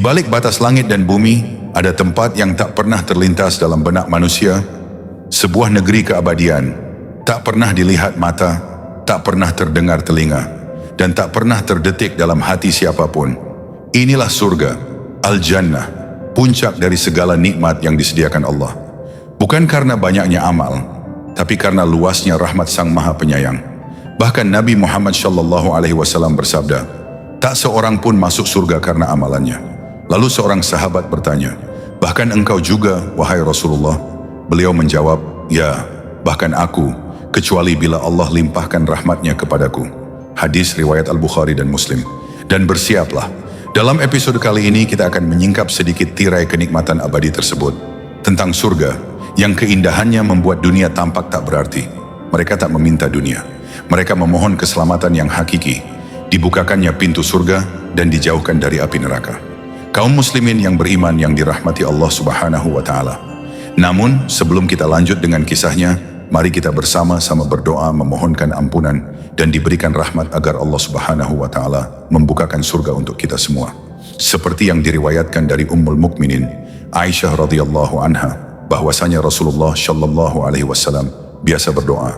balik batas langit dan bumi, ada tempat yang tak pernah terlintas dalam benak manusia, sebuah negeri keabadian, tak pernah dilihat mata, tak pernah terdengar telinga, dan tak pernah terdetik dalam hati siapapun. Inilah surga, Al-Jannah, puncak dari segala nikmat yang disediakan Allah. Bukan karena banyaknya amal, tapi karena luasnya rahmat Sang Maha Penyayang. Bahkan Nabi Muhammad SAW bersabda, tak seorang pun masuk surga karena amalannya. Lalu seorang sahabat bertanya, bahkan engkau juga, wahai Rasulullah? Beliau menjawab, ya, bahkan aku, kecuali bila Allah limpahkan rahmatnya kepadaku. Hadis riwayat Al-Bukhari dan Muslim. Dan bersiaplah, dalam episode kali ini kita akan menyingkap sedikit tirai kenikmatan abadi tersebut. Tentang surga, yang keindahannya membuat dunia tampak tak berarti. Mereka tak meminta dunia. Mereka memohon keselamatan yang hakiki. Dibukakannya pintu surga dan dijauhkan dari api neraka. Kaum muslimin yang beriman yang dirahmati Allah Subhanahu wa Ta'ala. Namun, sebelum kita lanjut dengan kisahnya, mari kita bersama-sama berdoa memohonkan ampunan dan diberikan rahmat agar Allah Subhanahu wa Ta'ala membukakan surga untuk kita semua. Seperti yang diriwayatkan dari Ummul Mukminin Aisyah radhiyallahu anha, bahwasanya Rasulullah shallallahu alaihi wasallam biasa berdoa,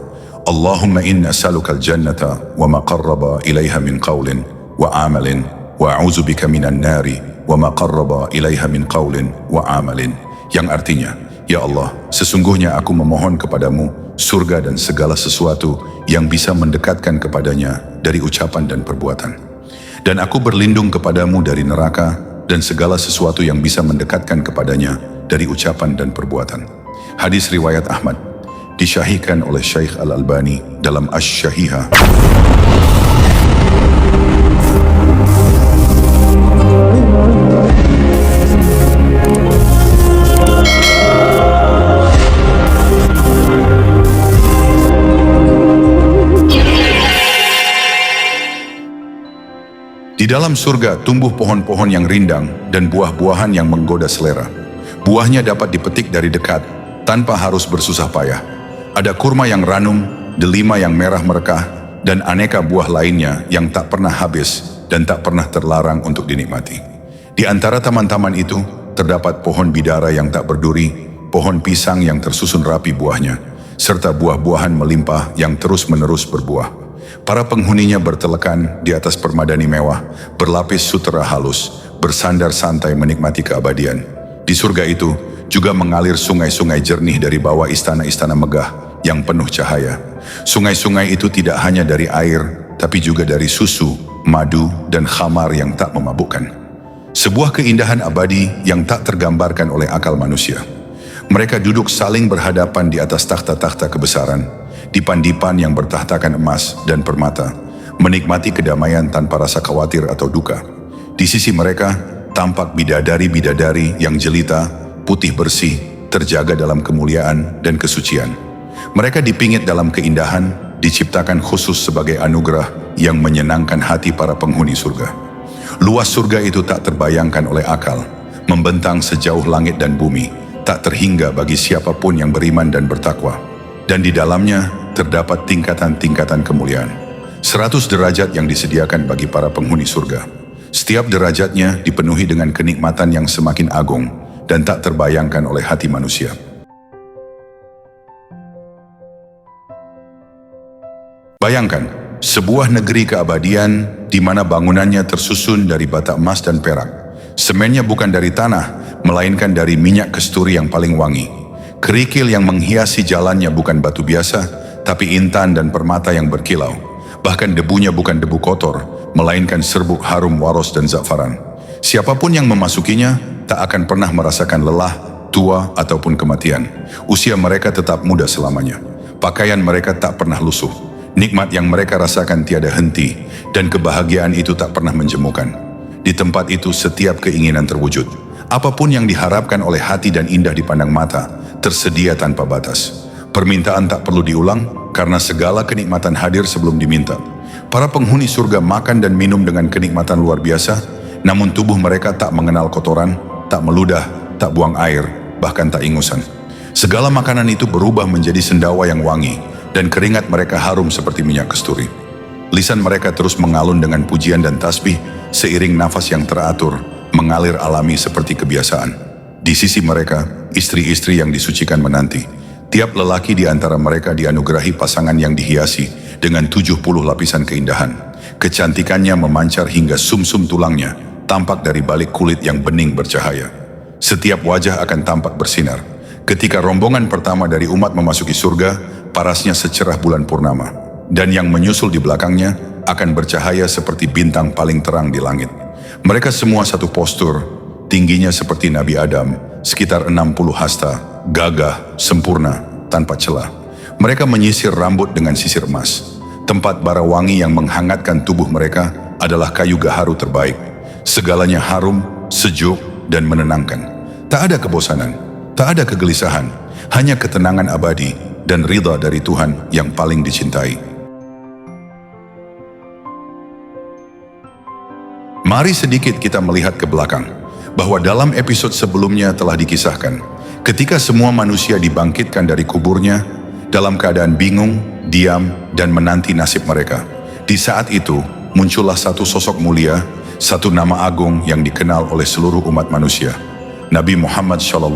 Allahumma inna as'alukal jannata wa ma qarraba ilaiha min qawlin wa amalin wa a'udzubika minan nari wa ma qarraba ilaiha min qawlin wa amalin. Yang artinya, ya Allah, sesungguhnya aku memohon kepadamu surga dan segala sesuatu yang bisa mendekatkan kepadanya dari ucapan dan perbuatan. Dan aku berlindung kepadamu dari neraka dan segala sesuatu yang bisa mendekatkan kepadanya dari ucapan dan perbuatan. Hadis riwayat Ahmad, disyahihkan oleh Syekh Al-Albani dalam Asy-Syahihah. Di dalam surga tumbuh pohon-pohon yang rindang dan buah-buahan yang menggoda selera. Buahnya dapat dipetik dari dekat, tanpa harus bersusah payah. Ada kurma yang ranum, delima yang merah merekah, dan aneka buah lainnya yang tak pernah habis dan tak pernah terlarang untuk dinikmati. Di antara taman-taman itu, terdapat pohon bidara yang tak berduri, pohon pisang yang tersusun rapi buahnya, serta buah-buahan melimpah yang terus-menerus berbuah. Para penghuninya bertelekan di atas permadani mewah, berlapis sutera halus, bersandar santai menikmati keabadian. Di surga itu juga mengalir sungai-sungai jernih dari bawah istana-istana megah yang penuh cahaya. Sungai-sungai itu tidak hanya dari air, tapi juga dari susu, madu, dan khamar yang tak memabukkan. Sebuah keindahan abadi yang tak tergambarkan oleh akal manusia. Mereka duduk saling berhadapan di atas takhta-takhta kebesaran, dipan-dipan yang bertahtakan emas dan permata, menikmati kedamaian tanpa rasa khawatir atau duka. Di sisi mereka, tampak bidadari-bidadari yang jelita, putih bersih, terjaga dalam kemuliaan dan kesucian. Mereka dipingit dalam keindahan, diciptakan khusus sebagai anugerah yang menyenangkan hati para penghuni surga. Luas surga itu tak terbayangkan oleh akal, membentang sejauh langit dan bumi, tak terhingga bagi siapapun yang beriman dan bertakwa. Dan di dalamnya terdapat tingkatan-tingkatan kemuliaan. 100 derajat yang disediakan bagi para penghuni surga. Setiap derajatnya dipenuhi dengan kenikmatan yang semakin agung dan tak terbayangkan oleh hati manusia. Bayangkan, sebuah negeri keabadian di mana bangunannya tersusun dari bata emas dan perak. Semennya bukan dari tanah, melainkan dari minyak kesturi yang paling wangi. Kerikil yang menghiasi jalannya bukan batu biasa, tapi intan dan permata yang berkilau. Bahkan debunya bukan debu kotor, melainkan serbuk harum waros dan za'faran. Siapapun yang memasukinya tak akan pernah merasakan lelah, tua, ataupun kematian. Usia mereka tetap muda selamanya. Pakaian mereka tak pernah lusuh. Nikmat yang mereka rasakan tiada henti, dan kebahagiaan itu tak pernah menjemukan. Di tempat itu setiap keinginan terwujud. Apapun yang diharapkan oleh hati dan indah dipandang mata, tersedia tanpa batas. Permintaan tak perlu diulang karena segala kenikmatan hadir sebelum diminta. Para penghuni surga makan dan minum dengan kenikmatan luar biasa, namun tubuh mereka tak mengenal kotoran, tak meludah, tak buang air, bahkan tak ingusan. Segala makanan itu berubah menjadi sendawa yang wangi, dan keringat mereka harum seperti minyak kesturi. Lisan mereka terus mengalun dengan pujian dan tasbih, seiring nafas yang teratur, mengalir alami seperti kebiasaan. Di sisi mereka, istri-istri yang disucikan menanti. Tiap lelaki di antara mereka dianugerahi pasangan yang dihiasi dengan 70 lapisan keindahan. Kecantikannya memancar hingga sumsum tulangnya, tampak dari balik kulit yang bening bercahaya. Setiap wajah akan tampak bersinar. Ketika rombongan pertama dari umat memasuki surga, parasnya secerah bulan purnama. Dan yang menyusul di belakangnya akan bercahaya seperti bintang paling terang di langit. Mereka semua satu postur, tingginya seperti Nabi Adam, sekitar 60 hasta, gagah, sempurna, tanpa celah. Mereka menyisir rambut dengan sisir emas. Tempat bara wangi yang menghangatkan tubuh mereka adalah kayu gaharu terbaik. Segalanya harum, sejuk, dan menenangkan. Tak ada kebosanan, tak ada kegelisahan, hanya ketenangan abadi dan ridha dari Tuhan yang paling dicintai. Mari sedikit kita melihat ke belakang, bahwa dalam episode sebelumnya telah dikisahkan, ketika semua manusia dibangkitkan dari kuburnya, dalam keadaan bingung, diam, dan menanti nasib mereka. Di saat itu, muncullah satu sosok mulia, satu nama agung yang dikenal oleh seluruh umat manusia, Nabi Muhammad SAW.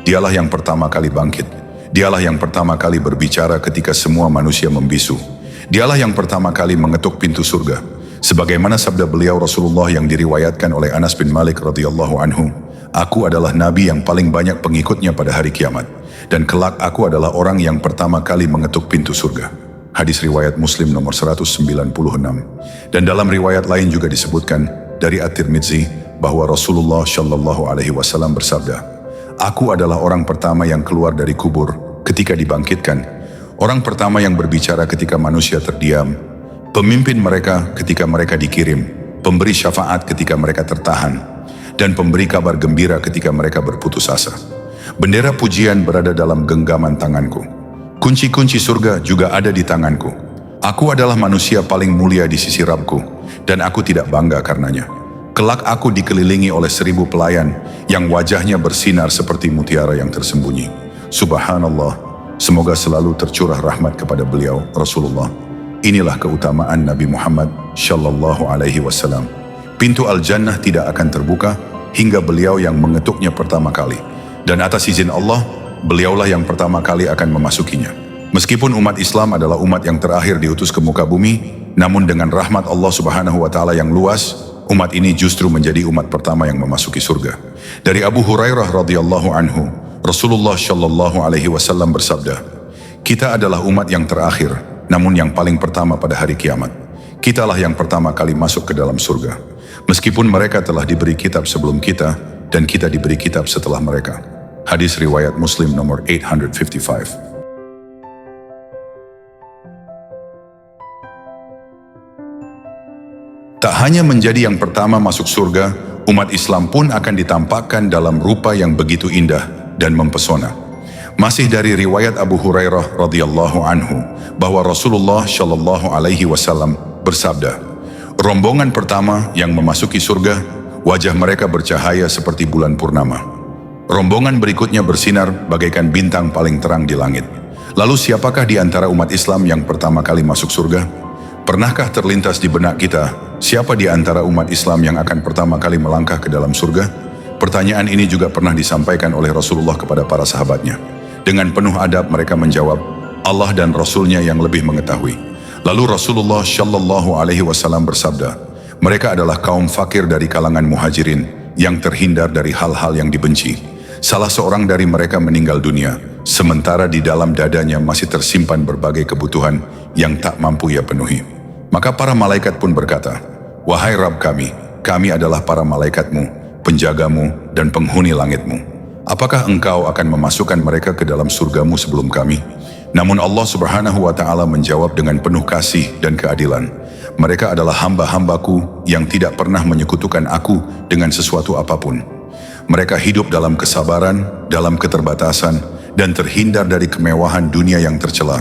Dialah yang pertama kali bangkit. Dialah yang pertama kali berbicara ketika semua manusia membisu. Dialah yang pertama kali mengetuk pintu surga. Sebagaimana sabda beliau Rasulullah yang diriwayatkan oleh Anas bin Malik radhiyallahu anhu, "Aku adalah Nabi yang paling banyak pengikutnya pada hari kiamat, dan kelak aku adalah orang yang pertama kali mengetuk pintu surga." Hadis riwayat Muslim nomor 196. Dan dalam riwayat lain juga disebutkan dari At-Tirmidzi bahwa Rasulullah Shallallahu Alaihi Wasallam bersabda, "Aku adalah orang pertama yang keluar dari kubur ketika dibangkitkan, orang pertama yang berbicara ketika manusia terdiam, pemimpin mereka ketika mereka dikirim, pemberi syafaat ketika mereka tertahan, dan pemberi kabar gembira ketika mereka berputus asa. Bendera pujian berada dalam genggaman tanganku. Kunci-kunci surga juga ada di tanganku. Aku adalah manusia paling mulia di sisi Rabbku, dan aku tidak bangga karenanya. Kelak aku dikelilingi oleh 1000 pelayan yang wajahnya bersinar seperti mutiara yang tersembunyi. Subhanallah, semoga selalu tercurah rahmat kepada beliau, Rasulullah." Inilah keutamaan Nabi Muhammad Shallallahu Alaihi Wasallam. Pintu Al-Jannah tidak akan terbuka hingga beliau yang mengetuknya pertama kali. Dan atas izin Allah, beliaulah yang pertama kali akan memasukinya. Meskipun umat Islam adalah umat yang terakhir diutus ke muka bumi, namun dengan rahmat Allah Subhanahu wa Ta'ala yang luas, umat ini justru menjadi umat pertama yang memasuki surga. Dari Abu Hurairah radhiyallahu anhu, Rasulullah Shallallahu Alaihi Wasallam bersabda, "Kita adalah umat yang terakhir, namun yang paling pertama pada hari kiamat. Kitalah yang pertama kali masuk ke dalam surga. Meskipun mereka telah diberi kitab sebelum kita, dan kita diberi kitab setelah mereka." Hadis riwayat Muslim nomor 855. Tak hanya menjadi yang pertama masuk surga, umat Islam pun akan ditampakkan dalam rupa yang begitu indah dan mempesona. Masih dari riwayat Abu Hurairah radhiyallahu anhu bahwa Rasulullah Shallallahu Alaihi Wasallam bersabda, "Rombongan pertama yang memasuki surga, wajah mereka bercahaya seperti bulan purnama. Rombongan berikutnya bersinar bagaikan bintang paling terang di langit. Lalu siapakah di antara umat Islam yang pertama kali masuk surga? Pernahkah terlintas di benak kita, siapa di antara umat Islam yang akan pertama kali melangkah ke dalam surga?" Pertanyaan ini juga pernah disampaikan oleh Rasulullah kepada para sahabatnya. Dengan penuh adab mereka menjawab, "Allah dan Rasulnya yang lebih mengetahui." Lalu Rasulullah Shallallahu Alaihi Wasallam bersabda, "Mereka adalah kaum fakir dari kalangan muhajirin yang terhindar dari hal-hal yang dibenci. Salah seorang dari mereka meninggal dunia, sementara di dalam dadanya masih tersimpan berbagai kebutuhan yang tak mampu ia penuhi. Maka para malaikat pun berkata, 'Wahai Rabb kami adalah para malaikatmu, penjagamu dan penghuni langitmu. Apakah engkau akan memasukkan mereka ke dalam surgamu sebelum kami?' Namun Allah Subhanahu wa Ta'ala menjawab dengan penuh kasih dan keadilan, 'Mereka adalah hamba-hambaku yang tidak pernah menyekutukan aku dengan sesuatu apapun. Mereka hidup dalam kesabaran, dalam keterbatasan, dan terhindar dari kemewahan dunia yang tercela.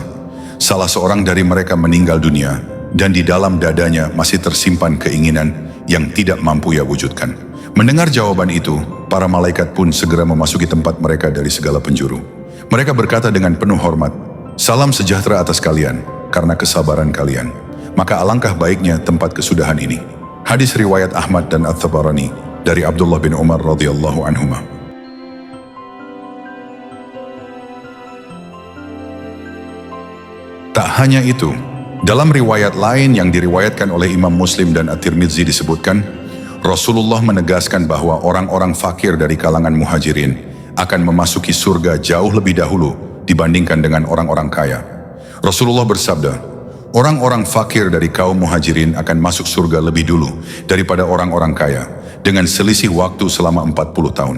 Salah seorang dari mereka meninggal dunia, dan di dalam dadanya masih tersimpan keinginan yang tidak mampu ia wujudkan.' Mendengar jawaban itu, para malaikat pun segera memasuki tempat mereka dari segala penjuru. Mereka berkata dengan penuh hormat, 'Salam sejahtera atas kalian, karena kesabaran kalian. Maka alangkah baiknya tempat kesudahan ini.' Hadis riwayat Ahmad dan At-Tabarani dari Abdullah bin Umar radhiyallahu anhuma. Tak hanya itu, dalam riwayat lain yang diriwayatkan oleh Imam Muslim dan At-Tirmidzi disebutkan, Rasulullah menegaskan bahwa orang-orang fakir dari kalangan muhajirin akan memasuki surga jauh lebih dahulu dibandingkan dengan orang-orang kaya. Rasulullah bersabda, orang-orang fakir dari kaum muhajirin akan masuk surga lebih dulu daripada orang-orang kaya dengan selisih waktu selama 40 tahun.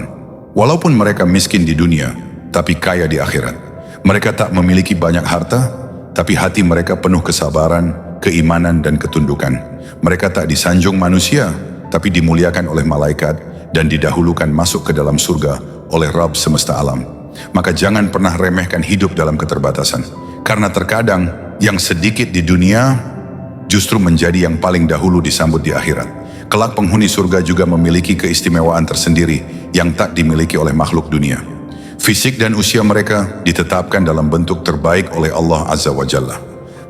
Walaupun mereka miskin di dunia, tapi kaya di akhirat. Mereka tak memiliki banyak harta, tapi hati mereka penuh kesabaran, keimanan dan ketundukan. Mereka tak disanjung manusia, tapi dimuliakan oleh malaikat dan didahulukan masuk ke dalam surga oleh Rabb semesta alam. Maka jangan pernah remehkan hidup dalam keterbatasan. Karena terkadang yang sedikit di dunia justru menjadi yang paling dahulu disambut di akhirat. Kelak penghuni surga juga memiliki keistimewaan tersendiri yang tak dimiliki oleh makhluk dunia. Fisik dan usia mereka ditetapkan dalam bentuk terbaik oleh Allah Azza wa Jalla.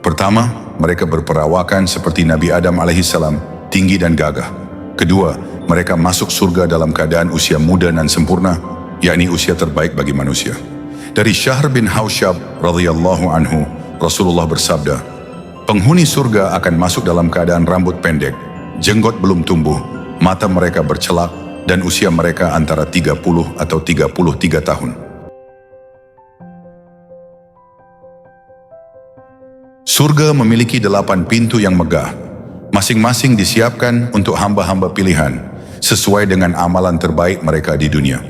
Pertama, mereka berperawakan seperti Nabi Adam alaihissalam, tinggi dan gagah. Kedua, mereka masuk surga dalam keadaan usia muda dan sempurna, yakni usia terbaik bagi manusia. Dari Syahr bin Hausyab radhiyallahu anhu, Rasulullah bersabda, penghuni surga akan masuk dalam keadaan rambut pendek, jenggot belum tumbuh, mata mereka bercelak, dan usia mereka antara 30 atau 33 tahun. Surga memiliki 8 pintu yang megah. Masing-masing disiapkan untuk hamba-hamba pilihan, sesuai dengan amalan terbaik mereka di dunia.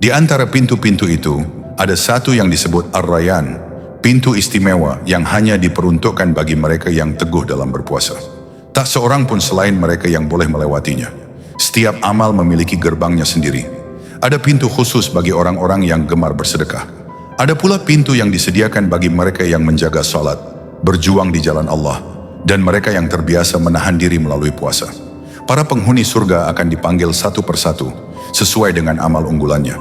Di antara pintu-pintu itu, ada satu yang disebut Ar-Rayyan, pintu istimewa yang hanya diperuntukkan bagi mereka yang teguh dalam berpuasa. Tak seorang pun selain mereka yang boleh melewatinya. Setiap amal memiliki gerbangnya sendiri. Ada pintu khusus bagi orang-orang yang gemar bersedekah. Ada pula pintu yang disediakan bagi mereka yang menjaga salat, berjuang di jalan Allah, dan mereka yang terbiasa menahan diri melalui puasa. Para penghuni surga akan dipanggil satu persatu, sesuai dengan amal unggulannya.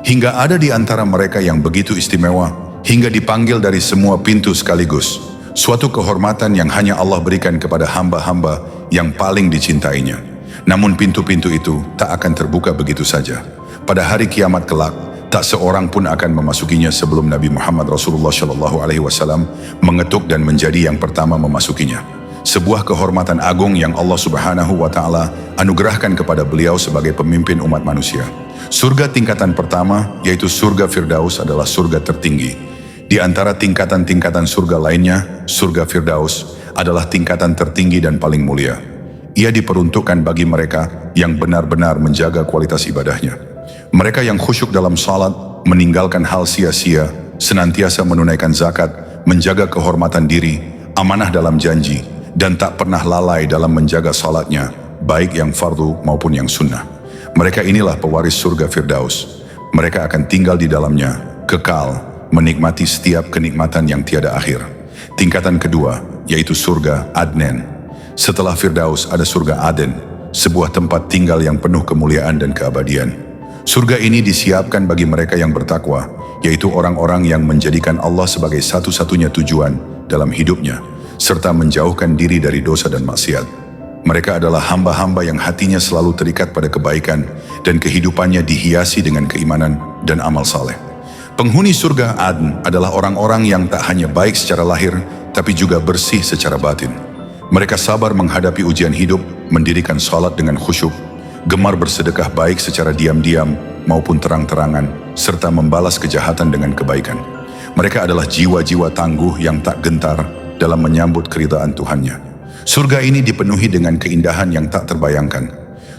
Hingga ada di antara mereka yang begitu istimewa, hingga dipanggil dari semua pintu sekaligus. Suatu kehormatan yang hanya Allah berikan kepada hamba-hamba yang paling dicintainya. Namun pintu-pintu itu tak akan terbuka begitu saja. Pada hari kiamat kelak, tak seorang pun akan memasukinya sebelum Nabi Muhammad Rasulullah SAW mengetuk dan menjadi yang pertama memasukinya. Sebuah kehormatan agung yang Allah Subhanahu wa Ta'ala anugerahkan kepada beliau sebagai pemimpin umat manusia. Surga tingkatan pertama, yaitu surga Firdaus, adalah surga tertinggi. Di antara tingkatan-tingkatan surga lainnya, surga Firdaus adalah tingkatan tertinggi dan paling mulia. Ia diperuntukkan bagi mereka yang benar-benar menjaga kualitas ibadahnya. Mereka yang khusyuk dalam salat, meninggalkan hal sia-sia, senantiasa menunaikan zakat, menjaga kehormatan diri, amanah dalam janji, dan tak pernah lalai dalam menjaga salatnya, baik yang fardu maupun yang sunnah. Mereka inilah pewaris surga Firdaus. Mereka akan tinggal di dalamnya, kekal, menikmati setiap kenikmatan yang tiada akhir. Tingkatan kedua, yaitu surga Adnan. Setelah Firdaus ada surga Aden, sebuah tempat tinggal yang penuh kemuliaan dan keabadian. Surga ini disiapkan bagi mereka yang bertakwa, yaitu orang-orang yang menjadikan Allah sebagai satu-satunya tujuan dalam hidupnya, serta menjauhkan diri dari dosa dan maksiat. Mereka adalah hamba-hamba yang hatinya selalu terikat pada kebaikan dan kehidupannya dihiasi dengan keimanan dan amal saleh. Penghuni surga Aden adalah orang-orang yang tak hanya baik secara lahir, tapi juga bersih secara batin. Mereka sabar menghadapi ujian hidup, mendirikan salat dengan khusyuk, gemar bersedekah baik secara diam-diam maupun terang-terangan, serta membalas kejahatan dengan kebaikan. Mereka adalah jiwa-jiwa tangguh yang tak gentar dalam menyambut keridhaan Tuhannya. Surga ini dipenuhi dengan keindahan yang tak terbayangkan.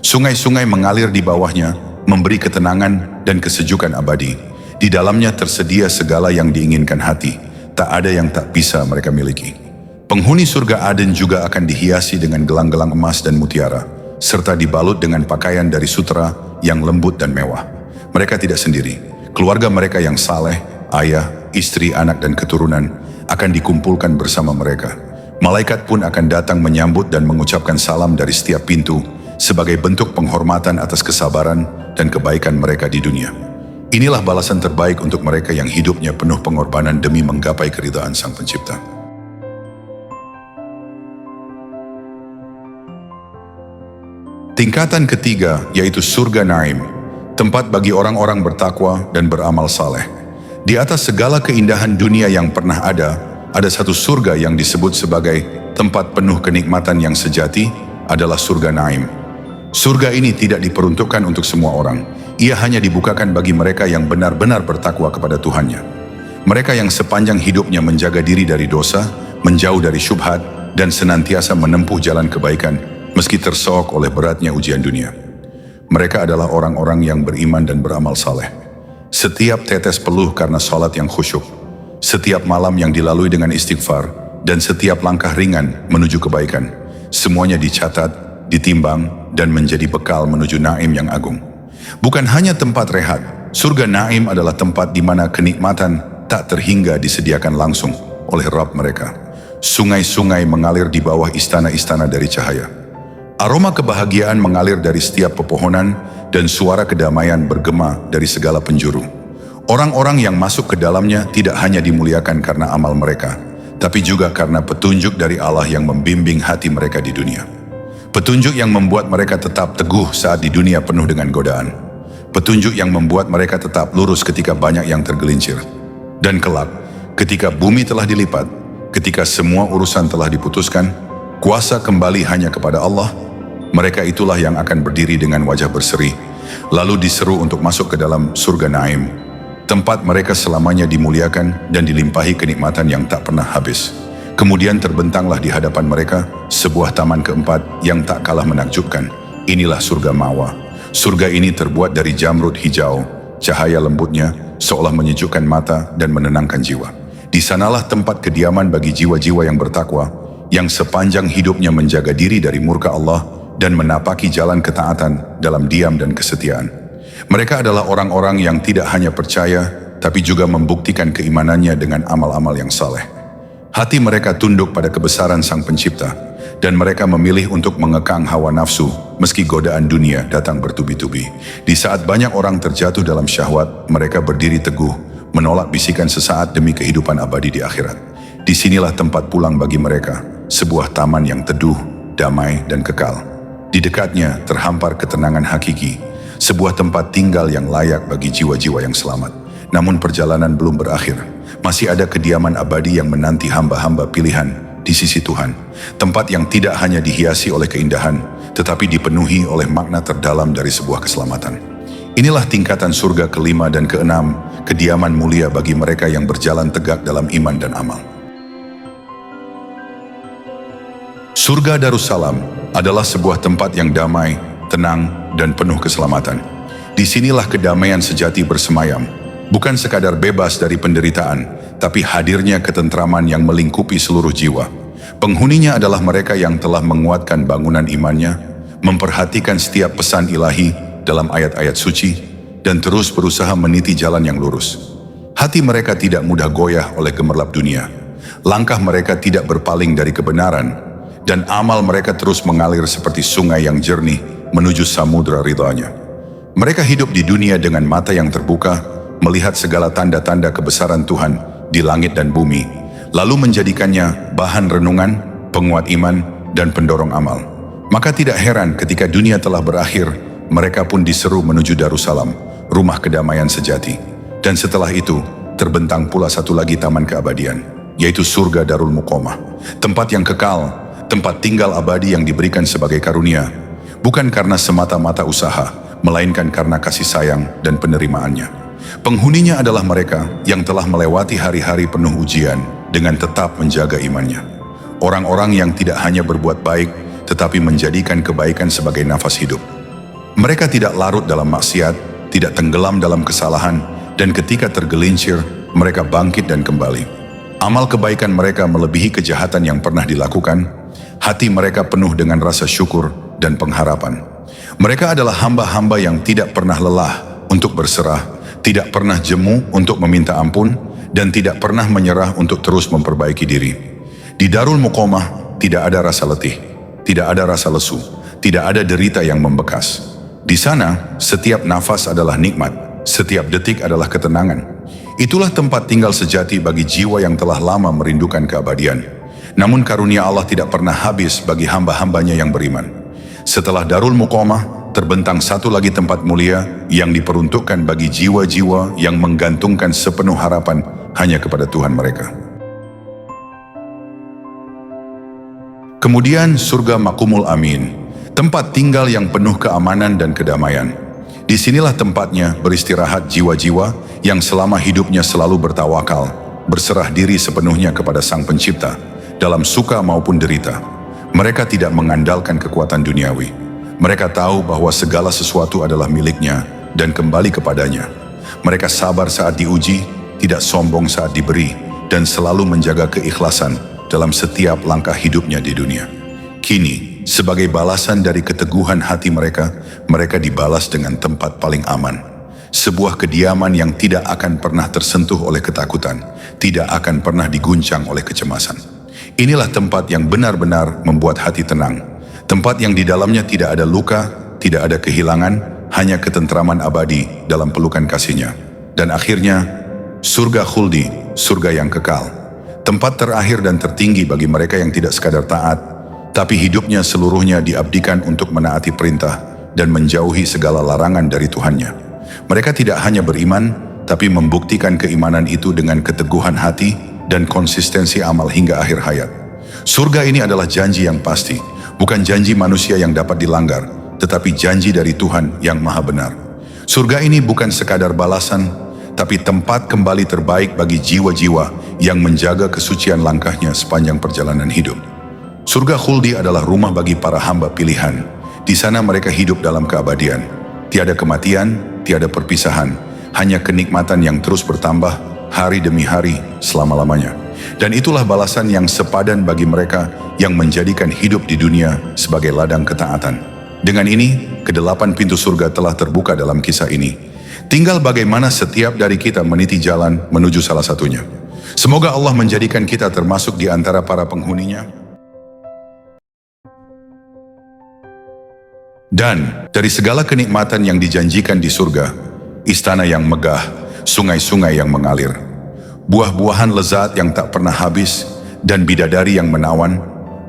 Sungai-sungai mengalir di bawahnya, memberi ketenangan dan kesejukan abadi. Di dalamnya tersedia segala yang diinginkan hati, tak ada yang tak bisa mereka miliki. Penghuni surga Aden juga akan dihiasi dengan gelang-gelang emas dan mutiara, serta dibalut dengan pakaian dari sutra yang lembut dan mewah. Mereka tidak sendiri. Keluarga mereka yang saleh, ayah, istri, anak, dan keturunan akan dikumpulkan bersama mereka. Malaikat pun akan datang menyambut dan mengucapkan salam dari setiap pintu sebagai bentuk penghormatan atas kesabaran dan kebaikan mereka di dunia. Inilah balasan terbaik untuk mereka yang hidupnya penuh pengorbanan demi menggapai keridhaan Sang Pencipta. Tingkatan ketiga yaitu surga Naim, tempat bagi orang-orang bertakwa dan beramal saleh. Di atas segala keindahan dunia yang pernah ada satu surga yang disebut sebagai tempat penuh kenikmatan yang sejati, adalah surga Naim. Surga ini tidak diperuntukkan untuk semua orang. Ia hanya dibukakan bagi mereka yang benar-benar bertakwa kepada Tuhannya. Mereka yang sepanjang hidupnya menjaga diri dari dosa, menjauh dari syubhat, dan senantiasa menempuh jalan kebaikan, meski tersohok oleh beratnya ujian dunia. Mereka adalah orang-orang yang beriman dan beramal saleh. Setiap tetes peluh karena salat yang khusyuk, setiap malam yang dilalui dengan istighfar, dan setiap langkah ringan menuju kebaikan, semuanya dicatat, ditimbang, dan menjadi bekal menuju Naim yang agung. Bukan hanya tempat rehat, surga Naim adalah tempat di mana kenikmatan tak terhingga disediakan langsung oleh Rabb mereka. Sungai-sungai mengalir di bawah istana-istana dari cahaya. Aroma kebahagiaan mengalir dari setiap pepohonan dan suara kedamaian bergema dari segala penjuru. Orang-orang yang masuk ke dalamnya tidak hanya dimuliakan karena amal mereka, tapi juga karena petunjuk dari Allah yang membimbing hati mereka di dunia. Petunjuk yang membuat mereka tetap teguh saat di dunia penuh dengan godaan. Petunjuk yang membuat mereka tetap lurus ketika banyak yang tergelincir. Dan kelak, ketika bumi telah dilipat, ketika semua urusan telah diputuskan, kuasa kembali hanya kepada Allah, mereka itulah yang akan berdiri dengan wajah berseri, lalu diseru untuk masuk ke dalam surga Naim, tempat mereka selamanya dimuliakan dan dilimpahi kenikmatan yang tak pernah habis. Kemudian terbentanglah di hadapan mereka sebuah taman keempat yang tak kalah menakjubkan. Inilah surga Mawa. Surga ini terbuat dari jamrud hijau, cahaya lembutnya seolah menyejukkan mata dan menenangkan jiwa. Di sanalah tempat kediaman bagi jiwa-jiwa yang bertakwa, yang sepanjang hidupnya menjaga diri dari murka Allah dan menapaki jalan ketaatan dalam diam dan kesetiaan. Mereka adalah orang-orang yang tidak hanya percaya, tapi juga membuktikan keimanannya dengan amal-amal yang saleh. Hati mereka tunduk pada kebesaran Sang Pencipta, dan mereka memilih untuk mengekang hawa nafsu meski godaan dunia datang bertubi-tubi. Di saat banyak orang terjatuh dalam syahwat, mereka berdiri teguh, menolak bisikan sesaat demi kehidupan abadi di akhirat. Disinilah tempat pulang bagi mereka, sebuah taman yang teduh, damai, dan kekal. Di dekatnya terhampar ketenangan hakiki, sebuah tempat tinggal yang layak bagi jiwa-jiwa yang selamat. Namun perjalanan belum berakhir, masih ada kediaman abadi yang menanti hamba-hamba pilihan di sisi Tuhan. Tempat yang tidak hanya dihiasi oleh keindahan, tetapi dipenuhi oleh makna terdalam dari sebuah keselamatan. Inilah tingkatan surga kelima dan keenam, kediaman mulia bagi mereka yang berjalan tegak dalam iman dan amal. Surga Darussalam adalah sebuah tempat yang damai, tenang, dan penuh keselamatan. Disinilah kedamaian sejati bersemayam, bukan sekadar bebas dari penderitaan, tapi hadirnya ketentraman yang melingkupi seluruh jiwa. Penghuninya adalah mereka yang telah menguatkan bangunan imannya, memperhatikan setiap pesan ilahi dalam ayat-ayat suci, dan terus berusaha meniti jalan yang lurus. Hati mereka tidak mudah goyah oleh gemerlap dunia. Langkah mereka tidak berpaling dari kebenaran, dan amal mereka terus mengalir seperti sungai yang jernih menuju samudra ridhanya. Mereka hidup di dunia dengan mata yang terbuka, melihat segala tanda-tanda kebesaran Tuhan di langit dan bumi, lalu menjadikannya bahan renungan, penguat iman, dan pendorong amal. Maka tidak heran ketika dunia telah berakhir, mereka pun diseru menuju Darussalam, rumah kedamaian sejati. Dan setelah itu, terbentang pula satu lagi taman keabadian, yaitu surga Darul Muqamah, tempat yang kekal, tempat tinggal abadi yang diberikan sebagai karunia, bukan karena semata-mata usaha, melainkan karena kasih sayang dan penerimaannya. Penghuninya adalah mereka yang telah melewati hari-hari penuh ujian dengan tetap menjaga imannya. Orang-orang yang tidak hanya berbuat baik, tetapi menjadikan kebaikan sebagai nafas hidup. Mereka tidak larut dalam maksiat, tidak tenggelam dalam kesalahan, dan ketika tergelincir, mereka bangkit dan kembali. Amal kebaikan mereka melebihi kejahatan yang pernah dilakukan. Hati mereka penuh dengan rasa syukur dan pengharapan. Mereka adalah hamba-hamba yang tidak pernah lelah untuk berserah, tidak pernah jemu untuk meminta ampun, dan tidak pernah menyerah untuk terus memperbaiki diri. Di Darul Muqamah tidak ada rasa letih, tidak ada rasa lesu, tidak ada derita yang membekas. Di sana, setiap nafas adalah nikmat, setiap detik adalah ketenangan. Itulah tempat tinggal sejati bagi jiwa yang telah lama merindukan keabadian. Namun karunia Allah tidak pernah habis bagi hamba-hambanya yang beriman. Setelah Darul Muqamah, terbentang satu lagi tempat mulia yang diperuntukkan bagi jiwa-jiwa yang menggantungkan sepenuh harapan hanya kepada Tuhan mereka. Kemudian surga Maqumul Amin, tempat tinggal yang penuh keamanan dan kedamaian. Disinilah tempatnya beristirahat jiwa-jiwa yang selama hidupnya selalu bertawakal, berserah diri sepenuhnya kepada Sang Pencipta, dalam suka maupun derita. Mereka tidak mengandalkan kekuatan duniawi. Mereka tahu bahwa segala sesuatu adalah miliknya dan kembali kepadanya. Mereka sabar saat diuji, tidak sombong saat diberi, dan selalu menjaga keikhlasan dalam setiap langkah hidupnya di dunia. Kini, sebagai balasan dari keteguhan hati mereka, mereka dibalas dengan tempat paling aman. Sebuah kediaman yang tidak akan pernah tersentuh oleh ketakutan, tidak akan pernah diguncang oleh kecemasan. Inilah tempat yang benar-benar membuat hati tenang. Tempat yang di dalamnya tidak ada luka, tidak ada kehilangan, hanya ketentraman abadi dalam pelukan kasihnya. Dan akhirnya, surga khuldi, surga yang kekal. Tempat terakhir dan tertinggi bagi mereka yang tidak sekadar taat, tapi hidupnya seluruhnya diabdikan untuk menaati perintah dan menjauhi segala larangan dari Tuhannya. Mereka tidak hanya beriman, tapi membuktikan keimanan itu dengan keteguhan hati dan konsistensi amal hingga akhir hayat. Surga ini adalah janji yang pasti, bukan janji manusia yang dapat dilanggar, tetapi janji dari Tuhan yang maha benar. Surga ini bukan sekadar balasan, tapi tempat kembali terbaik bagi jiwa-jiwa yang menjaga kesucian langkahnya sepanjang perjalanan hidup. Surga khuldi adalah rumah bagi para hamba pilihan. Di sana mereka hidup dalam keabadian. Tiada kematian, tiada perpisahan, hanya kenikmatan yang terus bertambah hari demi hari selama-lamanya. Dan itulah balasan yang sepadan bagi mereka yang menjadikan hidup di dunia sebagai ladang ketaatan. Dengan ini, kedelapan pintu surga telah terbuka dalam kisah ini. Tinggal bagaimana setiap dari kita meniti jalan menuju salah satunya. Semoga Allah menjadikan kita termasuk di antara para penghuninya. Dan dari segala kenikmatan yang dijanjikan di surga, istana yang megah, sungai-sungai yang mengalir, buah-buahan lezat yang tak pernah habis, dan bidadari yang menawan,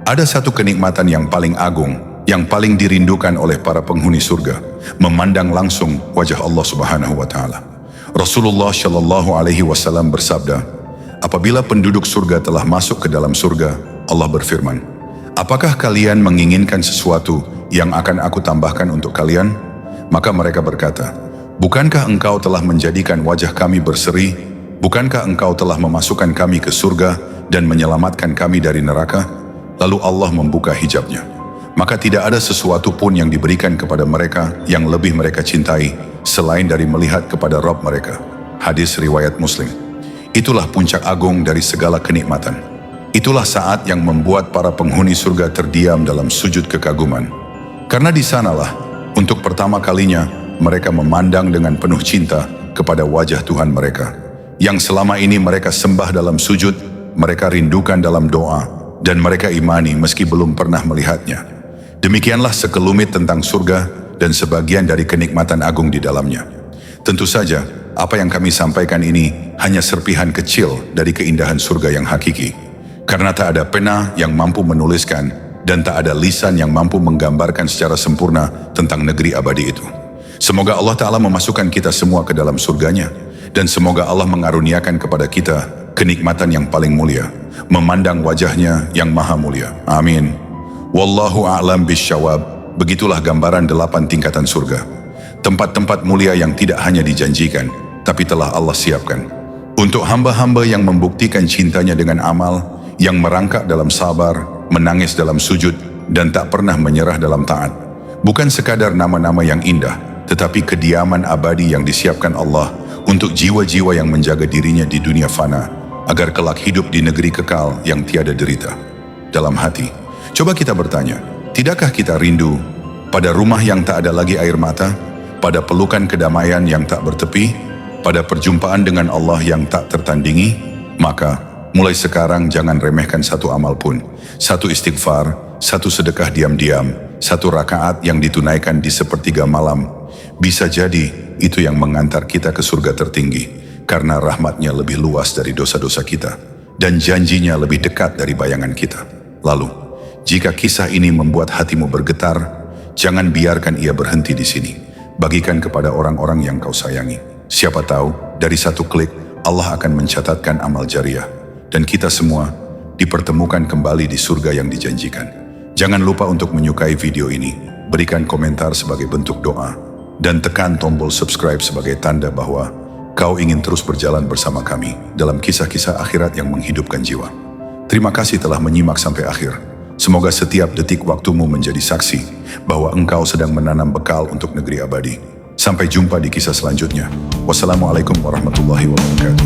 ada satu kenikmatan yang paling agung, yang paling dirindukan oleh para penghuni surga, memandang langsung wajah Allah Subhanahu wa Ta'ala. Rasulullah Shallallahu Alaihi Wasallam bersabda, apabila penduduk surga telah masuk ke dalam surga, Allah berfirman, apakah kalian menginginkan sesuatu yang akan aku tambahkan untuk kalian? Maka mereka berkata, bukankah engkau telah menjadikan wajah kami berseri? Bukankah engkau telah memasukkan kami ke surga dan menyelamatkan kami dari neraka? Lalu Allah membuka hijabnya. Maka tidak ada sesuatu pun yang diberikan kepada mereka yang lebih mereka cintai selain dari melihat kepada Rabb mereka. Hadis riwayat Muslim. Itulah puncak agung dari segala kenikmatan. Itulah saat yang membuat para penghuni surga terdiam dalam sujud kekaguman. Karena di sanalah untuk pertama kalinya mereka memandang dengan penuh cinta kepada wajah Tuhan mereka. Yang selama ini mereka sembah dalam sujud, mereka rindukan dalam doa, dan mereka imani meski belum pernah melihatnya. Demikianlah sekelumit tentang surga dan sebagian dari kenikmatan agung di dalamnya. Tentu saja, apa yang kami sampaikan ini hanya serpihan kecil dari keindahan surga yang hakiki. Karena tak ada pena yang mampu menuliskan dan tak ada lisan yang mampu menggambarkan secara sempurna tentang negeri abadi itu. Semoga Allah Ta'ala memasukkan kita semua ke dalam surganya, dan semoga Allah mengaruniakan kepada kita kenikmatan yang paling mulia, memandang wajahnya yang maha mulia. Amin. Wallahu a'lam bisyawab. Begitulah gambaran 8 tingkatan surga. Tempat-tempat mulia yang tidak hanya dijanjikan, tapi telah Allah siapkan. Untuk hamba-hamba yang membuktikan cintanya dengan amal, yang merangkak dalam sabar, menangis dalam sujud, dan tak pernah menyerah dalam taat. Bukan sekadar nama-nama yang indah, tetapi kediaman abadi yang disiapkan Allah untuk jiwa-jiwa yang menjaga dirinya di dunia fana, agar kelak hidup di negeri kekal yang tiada derita. Dalam hati, coba kita bertanya, tidakkah kita rindu pada rumah yang tak ada lagi air mata, pada pelukan kedamaian yang tak bertepi, pada perjumpaan dengan Allah yang tak tertandingi? Maka, mulai sekarang jangan remehkan satu amal pun, satu istighfar, satu sedekah diam-diam, satu rakaat yang ditunaikan di sepertiga malam. Bisa jadi itu yang mengantar kita ke surga tertinggi, karena rahmatnya lebih luas dari dosa-dosa kita, dan janjinya lebih dekat dari bayangan kita. Lalu, jika kisah ini membuat hatimu bergetar, Jangan biarkan ia berhenti di sini. Bagikan kepada orang-orang yang kau sayangi. Siapa tahu, dari satu klik, Allah akan mencatatkan amal jariah. Dan kita semua dipertemukan kembali di surga yang dijanjikan. Jangan lupa untuk menyukai video ini, berikan komentar sebagai bentuk doa, dan tekan tombol subscribe sebagai tanda bahwa kau ingin terus berjalan bersama kami dalam kisah-kisah akhirat yang menghidupkan jiwa. Terima kasih telah menyimak sampai akhir. Semoga setiap detik waktumu menjadi saksi bahwa engkau sedang menanam bekal untuk negeri abadi. Sampai jumpa di kisah selanjutnya. Wassalamualaikum warahmatullahi wabarakatuh.